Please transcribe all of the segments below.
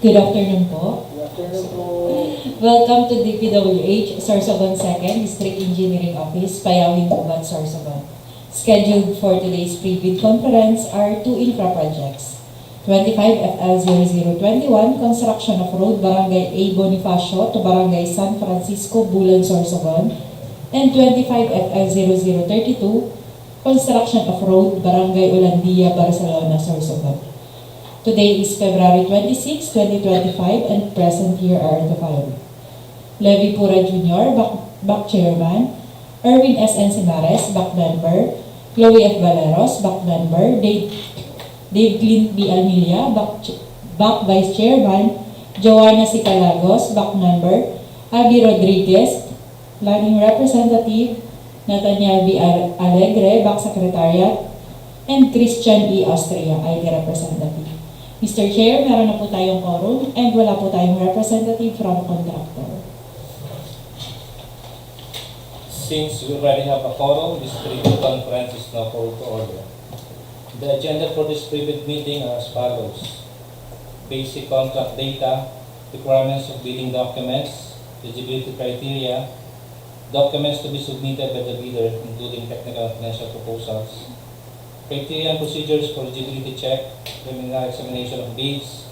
Good afternoon po. Good afternoon po. Welcome to DPWH Sorsogon 2nd District Engineering Office, Payawin, Bulan, Sorsogon. Scheduled for today's pre-bid conference are two infra projects. 25 FL0021, construction of road Barangay A. Bonifacio to Barangay San Francisco, Bulan, Sorsogon. And 25 FL0032, construction of road Barangay Olandia, Barcelona, Sorsogon. Today is February 26, 2025, and present here are the following. Levi Pura Jr., back chairman. Erwin S. Encinares, back member. Chloe F. Valeros, back member. Dave Clint B. Almilia, back vice chairman. Joanna C. Calagos, back member. Abby Rodriguez, planning representative. Nathaniel B. Alegre, back secretariat. And Christian E. Austria, ID representative. Mr. Chair, meron na po tayong quorum and wala po tayong representative from contractor. Since we already have a quorum, this pre-bid conference is now called to order. The agenda for this pre-bid meeting are as follows. Basic contract data, requirements of bidding documents, eligibility criteria, documents to be submitted by the bidder, including technical and financial proposals, criteria and procedures for eligibility check, preliminary examination of bids,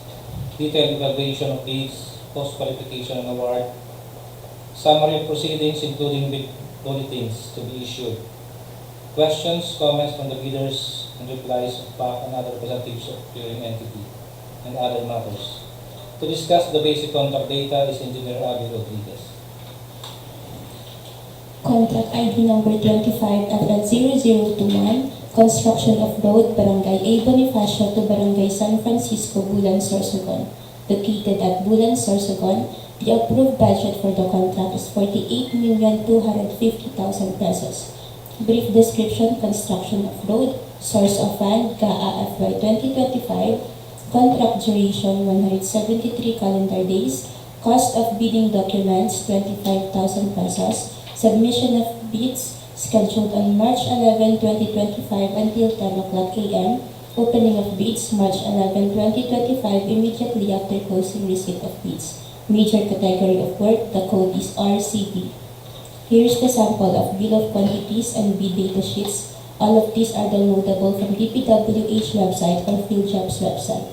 detailed evaluation of bids, post-qualification and award, summary of proceedings including bid bulletins to be issued, questions, comments from the bidders, and replies of PAC and other representatives of clearing entity, and other matters. To discuss the basic contract data is Engineer Abby Rodriguez. Contract ID number 25 FL0021, construction of road Barangay A. Bonifacio to Barangay San Francisco, Bulan, Sorsogon. Located at Bulan, Sorsogon, the approved budget for the contract is 48,250,000 pesos. Brief description: construction of road, source of fund, GAA FY 2025, contract duration 173 calendar days, cost of bidding documents 25,000 pesos, submission of bids scheduled on March 11, 2025 until 10 o'clock a.m. Opening of bids March 11, 2025 immediately after closing receipt of bids. Major category of work, the code is RCP. Here is the sample of bill of quantities and bid data sheets. All of these are downloadable from DPWH website or PhilJobs website.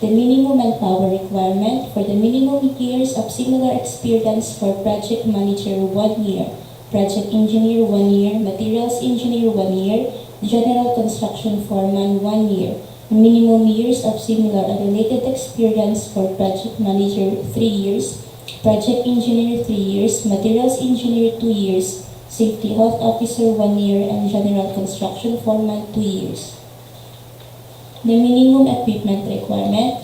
The minimum manpower requirement for the minimum years of similar experience for project manager 1 year, project engineer 1 year, materials engineer 1 year, general construction foreman 1 year. Minimum years of similar or related experience for project manager 3 years, project engineer 3 years, materials engineer 2 years, safety health officer 1 year, and general construction foreman 2 years. The minimum equipment requirement: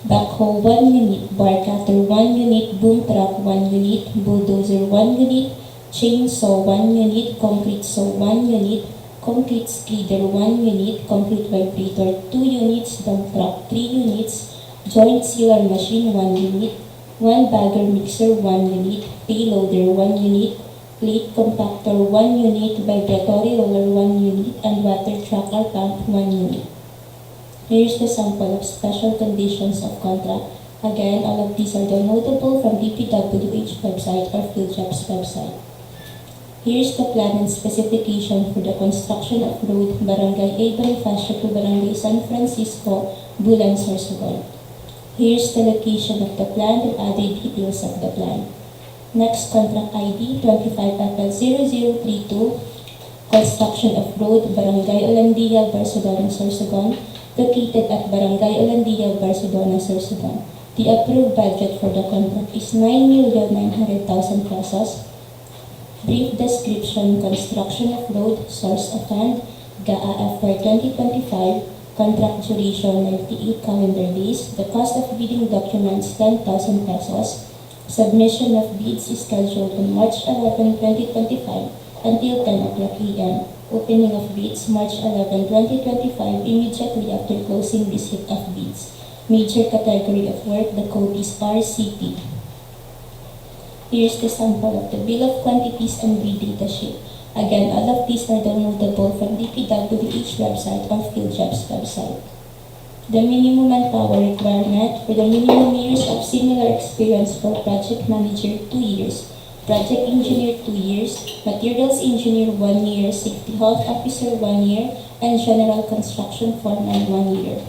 backhoe 1 unit, bar cutter 1 unit, boom truck 1 unit, bulldozer 1 unit, chainsaw 1 unit, concrete saw 1 unit, concrete skidder 1 unit, concrete vibrator 2 units, dump truck 3 units, joint sealer machine 1 unit, 1 bagger mixer 1 unit, payloader 1 unit, plate compactor 1 unit, vibratory roller 1 unit, and water truck or pump 1 unit. Here is the sample of special conditions of contract. Again, all of these are downloadable from DPWH website or PhilJobs website. Here is the plan and specification for the construction of road Barangay A. Bonifacio to Barangay San Francisco, Bulan, Sorsogon. Here is the location of the plan and other details of the plan. Next, contract ID 25FL0032, construction of road Barangay Olandia, Barcelona, Sorsogon, located at Barangay Olandia, Barcelona, Sorsogon. The approved budget for the contract is 9,900,000 pesos. Brief description: construction of road, source of fund, GAA FY 2025, contract duration 98 calendar days, the cost of bidding documents 10,000 pesos, submission of bids is scheduled on March 11, 2025 until 10 o'clock a.m. Opening of bids March 11, 2025 immediately after closing receipt of bids. Major category of work, the code is RCP. Here is the sample of the bill of quantities and bid data sheet. Again, all of these are downloadable from DPWH website or PhilJobs website. The minimum manpower requirement for the minimum years of similar experience for project manager 2 years, project engineer 2 years, materials engineer 1 year, safety health officer 1 year, and general construction foreman 1 year.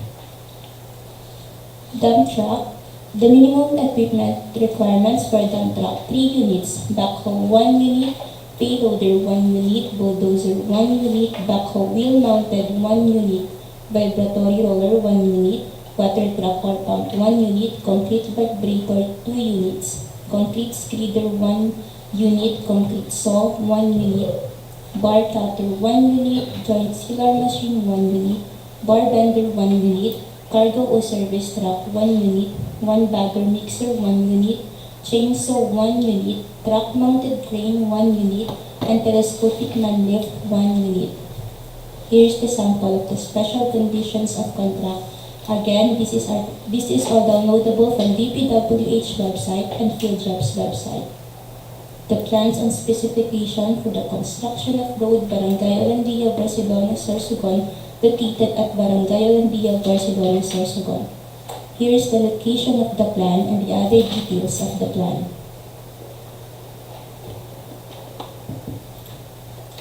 Dump truck. The minimum equipment requirements for dump truck 3 units, backhoe 1 unit, payloader 1 unit, bulldozer 1 unit, backhoe wheel mounted 1 unit, vibratory roller 1 unit, water truck or pump 1 unit, concrete vibrator 2 units, concrete skredder 1 unit, concrete saw 1 unit, bar cutter 1 unit, joint sealer machine 1 unit, bar bender 1 unit, cargo o service truck 1 unit, 1 bagger mixer 1 unit, chainsaw 1 unit, truck mounted crane 1 unit, and telescopic man lift 1 unit. Here is the sample of the special conditions of contract. Again, this is all downloadable from DPWH website and PhilJobs website. The plans and specification for the construction of road Barangay Olandia, Barcelona, Sorsogon, located at Barangay Olandia, Barcelona, Sorsogon. Here is the location of the plan and the other details of the plan.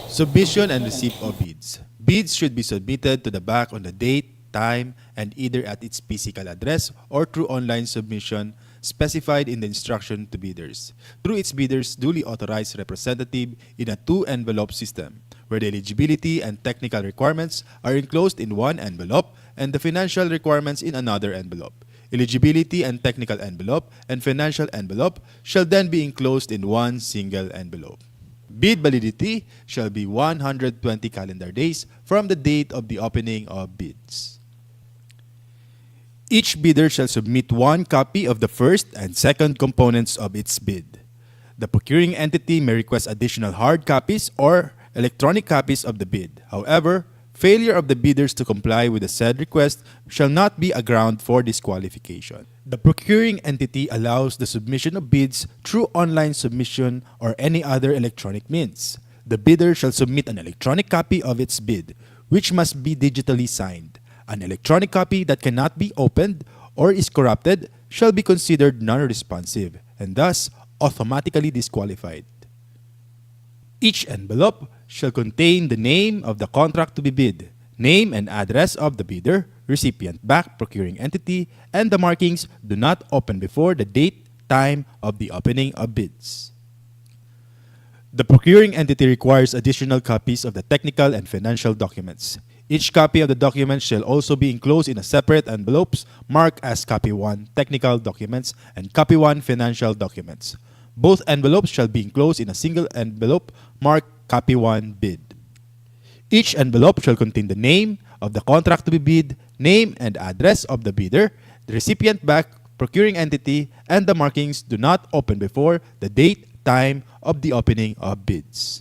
Submission and receipt of bids. Bids should be submitted to the back on the date, time, and either at its physical address or through online submission specified in the instruction to bidders, through its bidders' duly authorized representative in a 2-envelope system, where the eligibility and technical requirements are enclosed in one envelope and the financial requirements in another envelope. Eligibility and technical envelope and financial envelope shall then be enclosed in one single envelope. Bid validity shall be 120 calendar days from the date of the opening of bids. Each bidder shall submit one copy of the first and second components of its bid. The procuring entity may request additional hard copies or electronic copies of the bid. However, failure of the bidders to comply with the said request shall not be a ground for disqualification. The procuring entity allows the submission of bids through online submission or any other electronic means. The bidder shall submit an electronic copy of its bid, which must be digitally signed. An electronic copy that cannot be opened or is corrupted shall be considered non-responsive and thus automatically disqualified. Each envelope shall contain the name of the contract to be bid, name and address of the bidder, recipient back procuring entity, and the markings do not open before the date, time of the opening of bids. The procuring entity requires additional copies of the technical and financial documents. Each copy of the document shall also be enclosed in a separate envelopes marked as Copy 1 Technical Documents and Copy 1 Financial Documents. Both envelopes shall be enclosed in a single envelope marked Copy 1 Bid. Each envelope shall contain the name of the contract to be bid, name and address of the bidder, the recipient back procuring entity, and the markings do not open before the date, time of the opening of bids.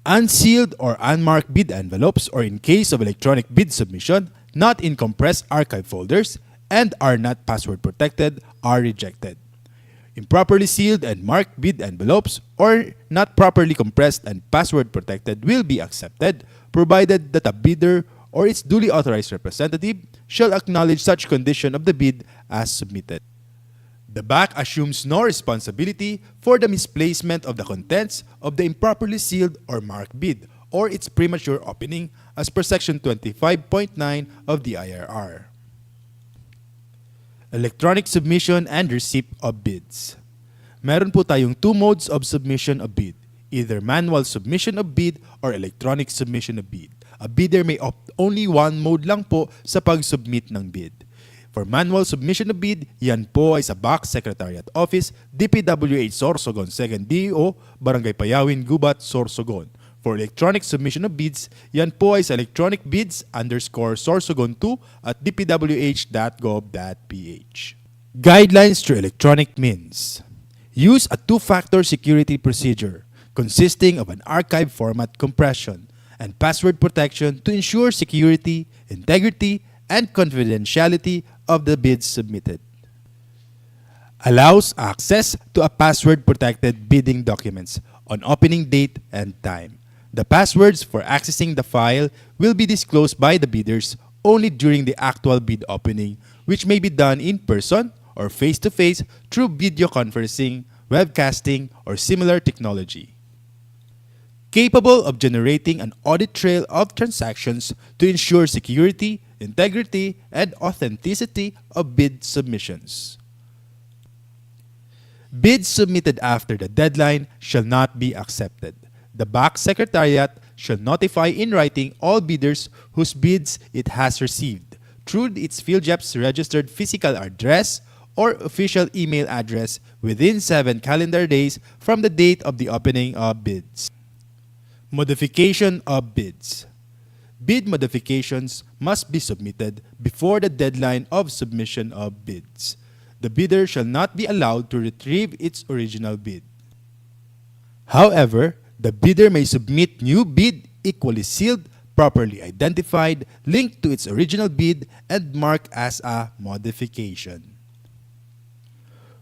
Unsealed or unmarked bid envelopes, or in case of electronic bid submission, not in compressed archive folders and are not password protected, are rejected. Improperly sealed and marked bid envelopes or not properly compressed and password protected will be accepted, provided that a bidder or its duly authorized representative shall acknowledge such condition of the bid as submitted. The back assumes no responsibility for the misplacement of the contents of the improperly sealed or marked bid or its premature opening as per Section 25.9 of the IRR. Electronic submission and receipt of bids. Meron po tayong two modes of submission of bid, either manual submission of bid or electronic submission of bid. A bidder may opt only one mode lang po sa pag-submit ng bid. For manual submission of bid, yan po ay sa Box Secretariat Office, DPWH Sorsogon, 2nd DO, Barangay Payawin, Gubat, Sorsogon. For electronic submission of bids, yan po ay sa electronicbids_sorsogon2 at dpwh.gov.ph. Guidelines through electronic means. Use a two-factor security procedure consisting of an archive format compression and password protection to ensure security, integrity, and confidentiality of the bids submitted. Allows access to a password-protected bidding documents on opening date and time. The passwords for accessing the file will be disclosed by the bidders only during the actual bid opening, which may be done in person or face-to-face through video conferencing, webcasting, or similar technology. Capable of generating an audit trail of transactions to ensure security, integrity, and authenticity of bid submissions. Bids submitted after the deadline shall not be accepted. The BAC Secretariat shall notify in writing all bidders whose bids it has received through its PhilJEP's registered physical address or official email address within 7 calendar days from the date of the opening of bids. Modification of bids. Bid modifications must be submitted before the deadline of submission of bids. The bidder shall not be allowed to retrieve its original bid. However, the bidder may submit new bid equally sealed, properly identified, linked to its original bid, and marked as a modification.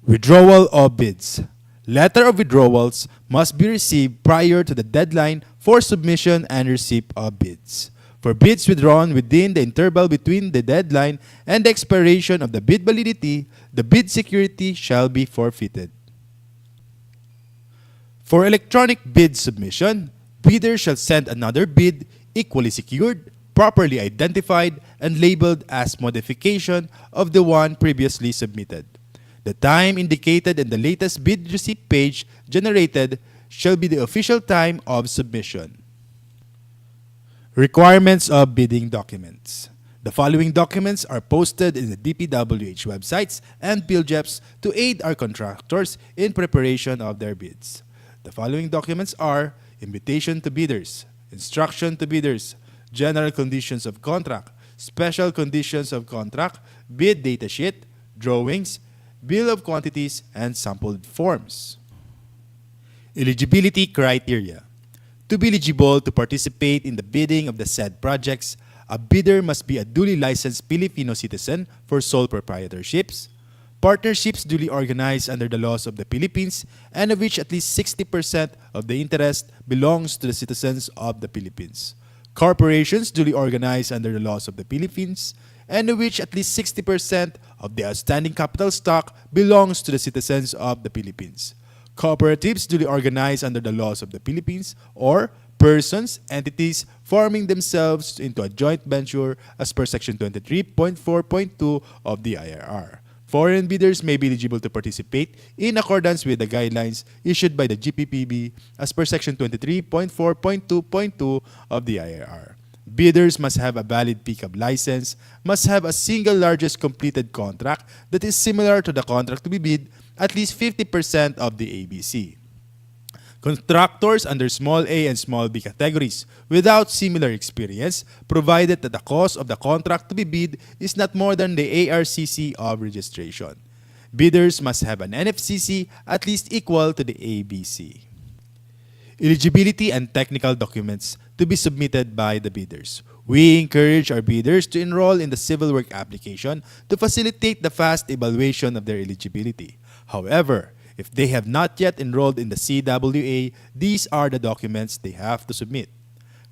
Withdrawal of bids. Letter of withdrawals must be received prior to the deadline for submission and receipt of bids. For bids withdrawn within the interval between the deadline and the expiration of the bid validity, the bid security shall be forfeited. For electronic bid submission, bidder shall send another bid equally secured, properly identified, and labeled as modification of the one previously submitted. The time indicated in the latest bid receipt page generated shall be the official time of submission. Requirements of bidding documents. The following documents are posted in the DPWH websites and PhilJEPs to aid our contractors in preparation of their bids. The following documents are invitation to bidders, instruction to bidders, general conditions of contract, special conditions of contract, bid datasheet, drawings, bill of quantities, and sampled forms. Eligibility criteria. To be eligible to participate in the bidding of the said projects, a bidder must be a duly licensed Filipino citizen for sole proprietorships, partnerships duly organized under the laws of the Philippines, and of which at least 60% of the interest belongs to the citizens of the Philippines, corporations duly organized under the laws of the Philippines, and of which at least 60% of the outstanding capital stock belongs to the citizens of the Philippines, cooperatives duly organized under the laws of the Philippines, or persons, entities forming themselves into a joint venture as per Section 23.4.2 of the IRR. Foreign bidders may be eligible to participate in accordance with the guidelines issued by the GPPB as per Section 23.4.2.2 of the IRR. Bidders must have a valid pickup license, must have a single largest completed contract that is similar to the contract to be bid, at least 50% of the ABC. Contractors under small a and small b categories without similar experience, provided that the cost of the contract to be bid is not more than the ARCC of registration. Bidders must have an NFCC at least equal to the ABC. Eligibility and technical documents to be submitted by the bidders. We encourage our bidders to enroll in the civil work application to facilitate the fast evaluation of their eligibility. However, if they have not yet enrolled in the CWA, these are the documents they have to submit.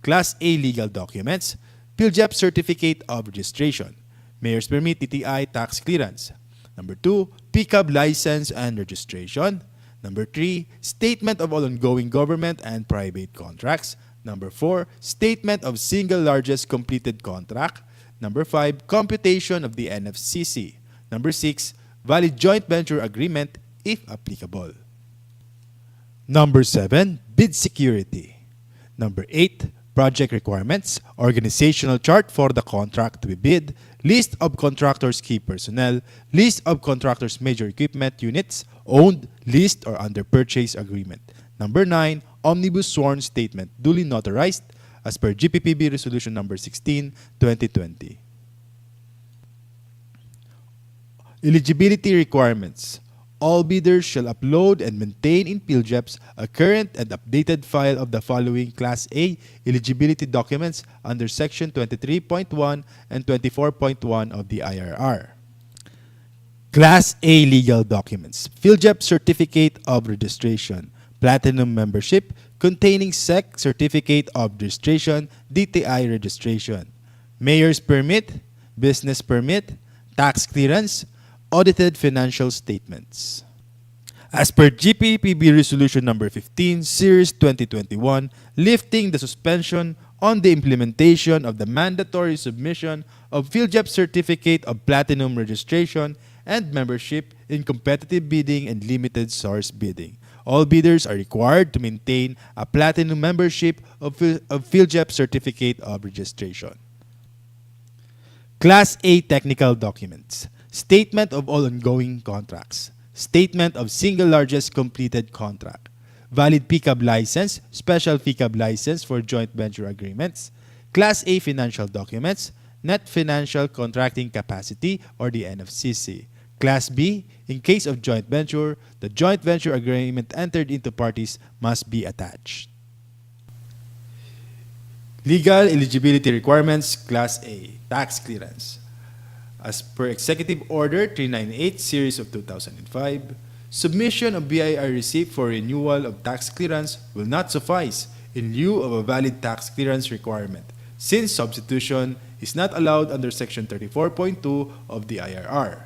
Class A legal documents, PhilJEP Certificate of Registration, Mayor's Permit TTI Tax Clearance. Number 2, Pickup License and Registration. Number 3, Statement of all ongoing government and private contracts. Number 4, Statement of single largest completed contract. Number 5, Computation of the NFCC. Number 6, Valid joint venture agreement if applicable. Number 7, bid security. Number 8, project requirements, organizational chart for the contract to be bid, list of contractors' key personnel, list of contractors' major equipment units, owned, leased, or under purchase agreement. Number 9, omnibus sworn statement duly notarized as per GPPB Resolution Number 16, 2020. Eligibility requirements. All bidders shall upload and maintain in PhilJEPs a current and updated file of the following Class A eligibility documents under Section 23.1 and 24.1 of the IRR. Class A legal documents. PhilJEP Certificate of Registration, Platinum Membership, containing SEC Certificate of Registration, DTI Registration, Mayor's Permit, business permit, tax clearance, audited financial statements. As per GPPB Resolution Number 15, Series 2021, lifting the suspension on the implementation of the mandatory submission of PhilJEP Certificate of Platinum registration and membership in competitive bidding and limited source bidding. All bidders are required to maintain a Platinum membership of PhilJEP Certificate of Registration. Class A Technical Documents. Statement of all ongoing contracts. Statement of single largest completed contract. Valid PCAB license, special PCAB license for joint venture agreements. Class A financial documents, net financial contracting capacity or the NFCC. Class B, in case of joint venture, the joint venture agreement entered into parties must be attached. Legal eligibility requirements, Class A, tax clearance. As per Executive Order 398 Series of 2005, submission of BIR receipt for renewal of tax clearance will not suffice in lieu of a valid tax clearance requirement, since substitution is not allowed under Section 34.2 of the IRR.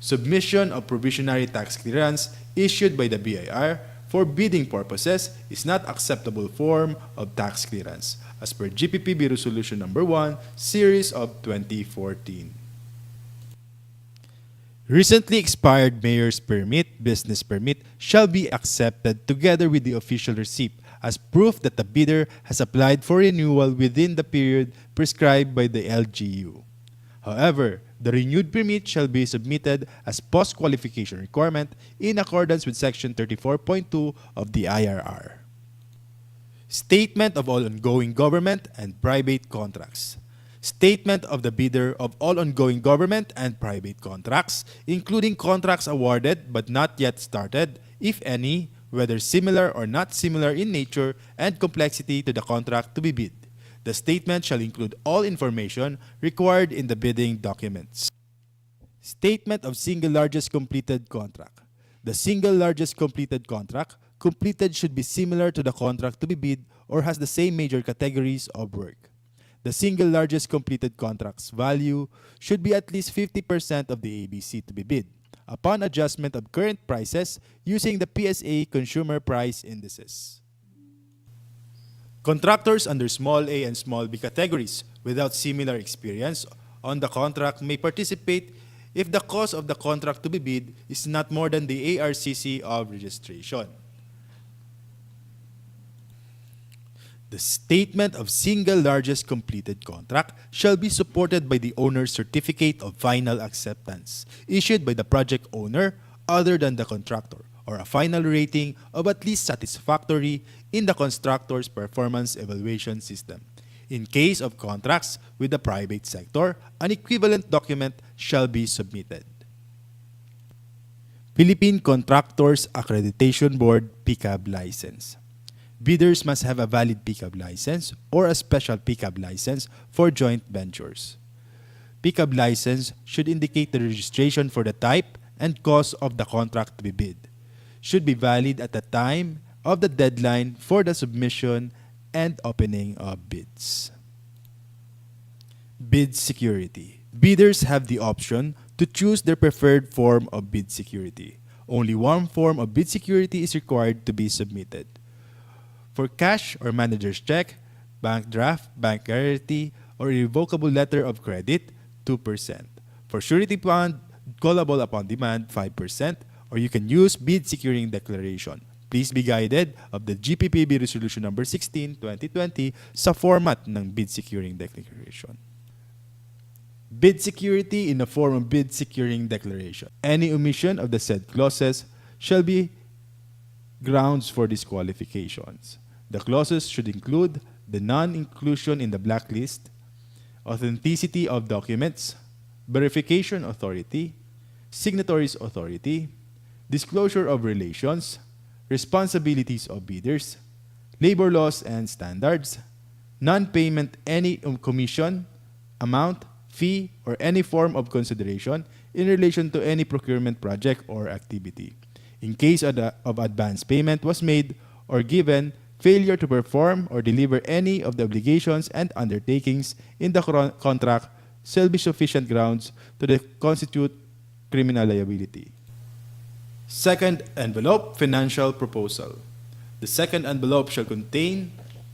Submission of provisionary tax clearance issued by the BIR for bidding purposes is not acceptable form of tax clearance, as per GPPB Resolution Number 1, Series of 2014. Recently expired mayor's permit, business permit, shall be accepted together with the official receipt as proof that the bidder has applied for renewal within the period prescribed by the LGU. However, the renewed permit shall be submitted as post-qualification requirement in accordance with Section 34.2 of the IRR. Statement of all ongoing government and private contracts. Statement of the bidder of all ongoing government and private contracts, including contracts awarded but not yet started, if any, whether similar or not similar in nature and complexity to the contract to be bid. The statement shall include all information required in the bidding documents. Statement of single largest completed contract. The single largest completed contract completed should be similar to the contract to be bid or has the same major categories of work. The single largest completed contract's value should be at least 50% of the ABC to be bid, upon adjustment of current prices using the PSA Consumer Price Indices. Contractors under small a and small b categories without similar experience on the contract may participate if the cost of the contract to be bid is not more than the ARCC of registration. The statement of single largest completed contract shall be supported by the owner's certificate of final acceptance, issued by the project owner other than the contractor, or a final rating of at least satisfactory in the constructor's performance evaluation system. In case of contracts with the private sector, an equivalent document shall be submitted. Philippine Contractors Accreditation Board PCAB license. Bidders must have a valid PCAB license or a special PCAB license for joint ventures. PCAB license should indicate the registration for the type and cost of the contract to be bid. Should be valid at the time of the deadline for the submission and opening of bids. Bid security. Bidders have the option to choose their preferred form of bid security. Only one form of bid security is required to be submitted. For cash or manager's check, bank draft, bank guarantee, or irrevocable letter of credit, 2%. For surety bond, callable upon demand, 5%, or you can use bid securing declaration. Please be guided of the GPPB Resolution Number 16, 2020 sa format ng bid securing declaration. Bid security in the form of bid securing declaration. Any omission of the said clauses shall be grounds for disqualifications. The clauses should include the non-inclusion in the blacklist, authenticity of documents, verification authority, signatories authority, disclosure of relations, responsibilities of bidders, labor laws and standards, non-payment any commission, amount, fee, or any form of consideration in relation to any procurement project or activity. In case of advance payment was made or given, failure to perform or deliver any of the obligations and undertakings in the contract shall be sufficient grounds to constitute criminal liability. Second envelope, financial proposal. The second envelope shall contain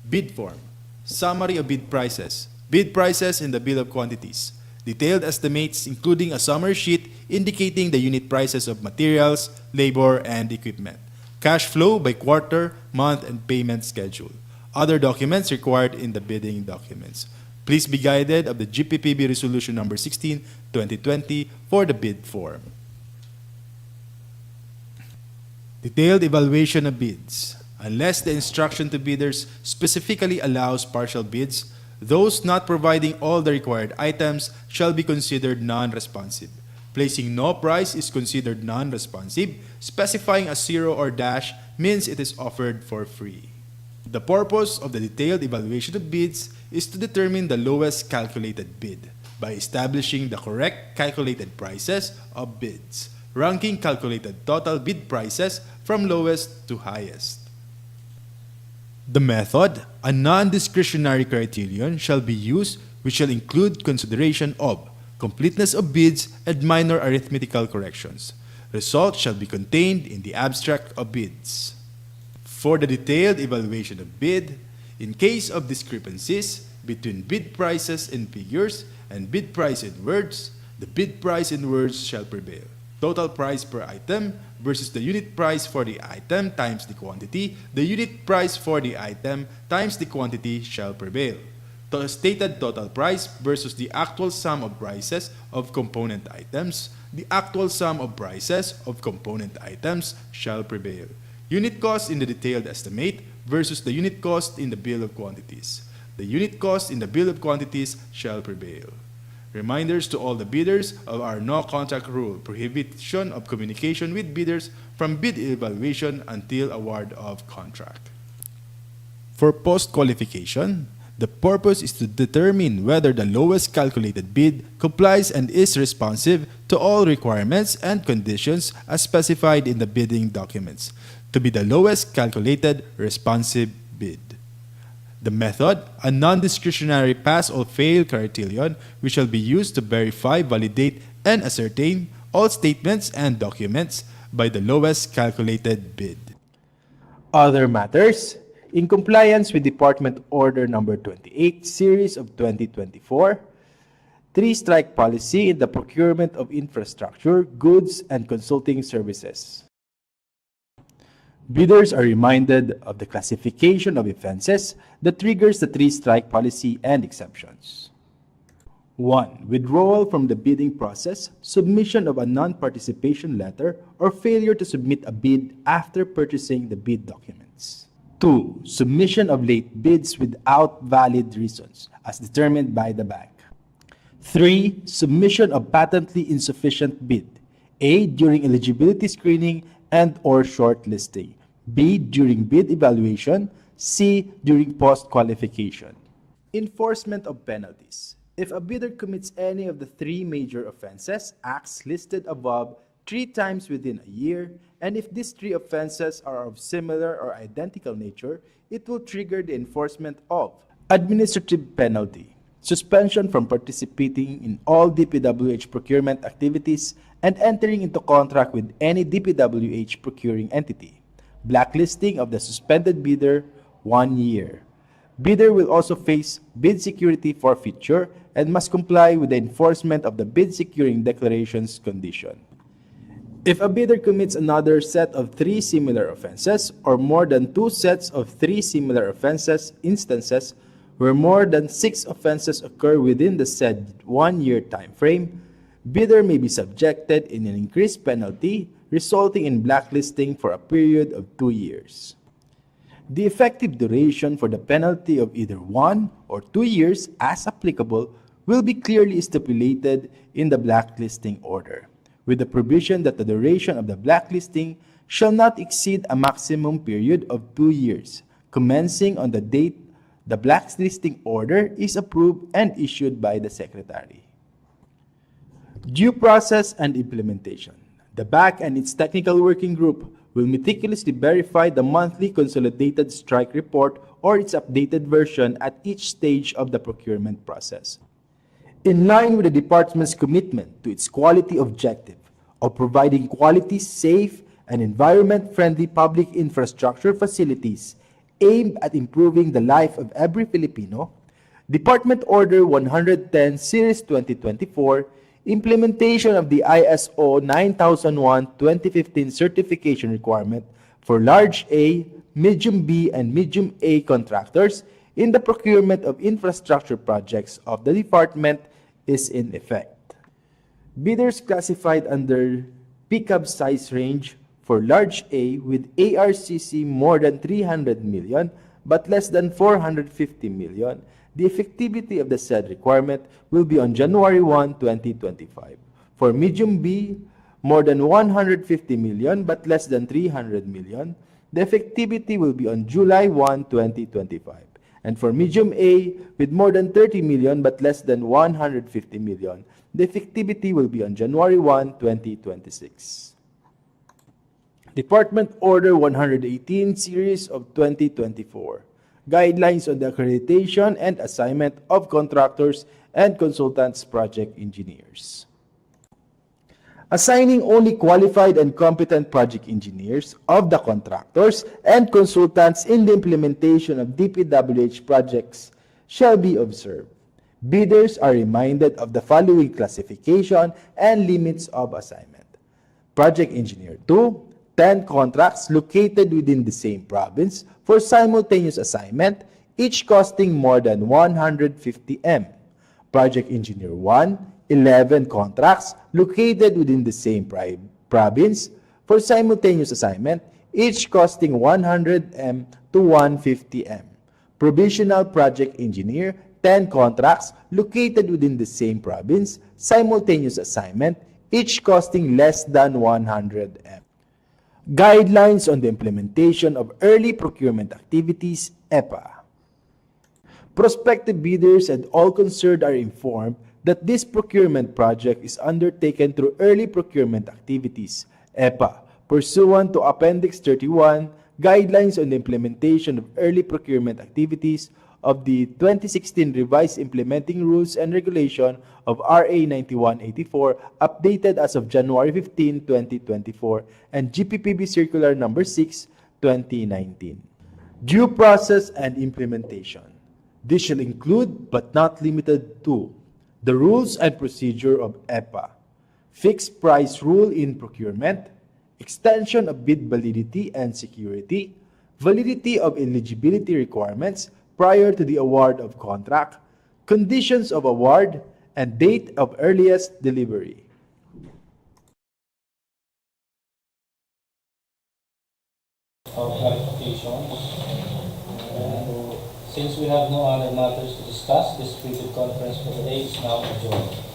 bid form, summary of bid prices in the bill of quantities, detailed estimates including a summary sheet indicating the unit prices of materials, labor, and equipment, cash flow by quarter, month, and payment schedule, other documents required in the bidding documents. Please be guided of the GPPB Resolution Number 16, 2020 for the bid form. Detailed evaluation of bids. Unless the instruction to bidders specifically allows partial bids, those not providing all the required items shall be considered non-responsive. Placing no price is considered non-responsive. Specifying a zero or dash means it is offered for free. The purpose of the detailed evaluation of bids is to determine the lowest calculated bid by establishing the correct calculated prices of bids, ranking calculated total bid prices from lowest to highest. The method, a non-discretionary criterion, shall be used which shall include consideration of completeness of bids and minor arithmetical corrections. Results shall be contained in the abstract of bids. For the detailed evaluation of bid, in case of discrepancies between bid prices in figures and bid price in words, the bid price in words shall prevail. Total price per item versus the unit price for the item times the quantity, the unit price for the item times the quantity shall prevail. The stated total price versus the actual sum of prices of component items, the actual sum of prices of component items shall prevail. Unit cost in the detailed estimate versus the unit cost in the bill of quantities. The unit cost in the bill of quantities shall prevail. Reminders to all the bidders of our no-contact rule, prohibition of communication with bidders from bid evaluation until award of contract. For post-qualification, the purpose is to determine whether the lowest calculated bid complies and is responsive to all requirements and conditions as specified in the bidding documents, to be the lowest calculated responsive bid. The method, a non-discretionary pass or fail criterion, which shall be used to verify, validate, and ascertain all statements and documents by the lowest calculated bid. Other matters. In compliance with Department Order Number 28, Series of 2024, three-strike policy in the procurement of infrastructure, goods, and consulting services. Bidders are reminded of the classification of offenses that triggers the three-strike policy and exceptions. 1. Withdrawal from the bidding process, submission of a non-participation letter, or failure to submit a bid after purchasing the bid documents. 2. Submission of late bids without valid reasons, as determined by the bank. 3. Submission of patently insufficient bid, A. During eligibility screening and or shortlisting, B. During bid evaluation, C. During post-qualification. Enforcement of penalties. If a bidder commits any of the three major offenses, acts listed above 3 times within a year, and if these three offenses are of similar or identical nature, it will trigger the enforcement of administrative penalty, suspension from participating in all DPWH procurement activities and entering into contract with any DPWH procuring entity, blacklisting of the suspended bidder 1 year. Bidder will also face bid security forfeiture and must comply with the enforcement of the bid securing declarations condition. If a bidder commits another set of 3 similar offenses or more than 2 sets of 3 similar offenses instances where more than 6 offenses occur within the said 1 year time frame, bidder may be subjected in an increased penalty resulting in blacklisting for a period of 2 years. The effective duration for the penalty of either 1 or 2 years, as applicable, will be clearly stipulated in the blacklisting order, with the provision that the duration of the blacklisting shall not exceed a maximum period of 2 years, commencing on the date the blacklisting order is approved and issued by the Secretary. Due process and implementation. The BAC and its technical working group will meticulously verify the monthly consolidated strike report or its updated version at each stage of the procurement process. In line with the department's commitment to its quality objective of providing quality, safe, and environment-friendly public infrastructure facilities aimed at improving the life of every Filipino, Department Order 110 Series 2024, implementation of the ISO 9001-2015 certification requirement for large A, medium B, and medium A contractors in the procurement of infrastructure projects of the department is in effect. Bidders classified under pickup size range for large A with ARCC more than 300 million but less than 450 million, the effectivity of the said requirement will be on January 1, 2025. For medium B, more than 150 million but less than 300 million, the effectivity will be on July 1, 2025. And for medium A, with more than 30 million but less than 150 million, the effectivity will be on January 1, 2026. Department Order 118 Series of 2024, Guidelines on the Accreditation and Assignment of Contractors and Consultants Project Engineers. Assigning only qualified and competent project engineers of the contractors and consultants in the implementation of DPWH projects shall be observed. Bidders are reminded of the following classification and limits of assignment. Project Engineer 2, 10 contracts located within the same province for simultaneous assignment, each costing more than 150 M. Project Engineer 1, 11 contracts located within the same province for simultaneous assignment, each costing 100 M to 150 M. Provisional Project Engineer, 10 contracts located within the same province, simultaneous assignment, each costing less than 100 M. Guidelines on the implementation of early procurement activities, EPA. Prospective bidders and all concerned are informed that this procurement project is undertaken through early procurement activities, EPA, pursuant to Appendix 31, Guidelines on the Implementation of Early Procurement Activities of the 2016 Revised Implementing Rules and Regulation of RA 9184, updated as of January 15, 2024, and GPPB Circular No. 6, 2019. Due process and implementation. This shall include, but not limited to, the rules and procedure of EPA, fixed price rule in procurement, extension of bid validity and security, validity of eligibility requirements prior to the award of contract, conditions of award, and date of earliest delivery. Our clarifications. And since we have no other matters to discuss, this pre-bid conference for today is now adjourned.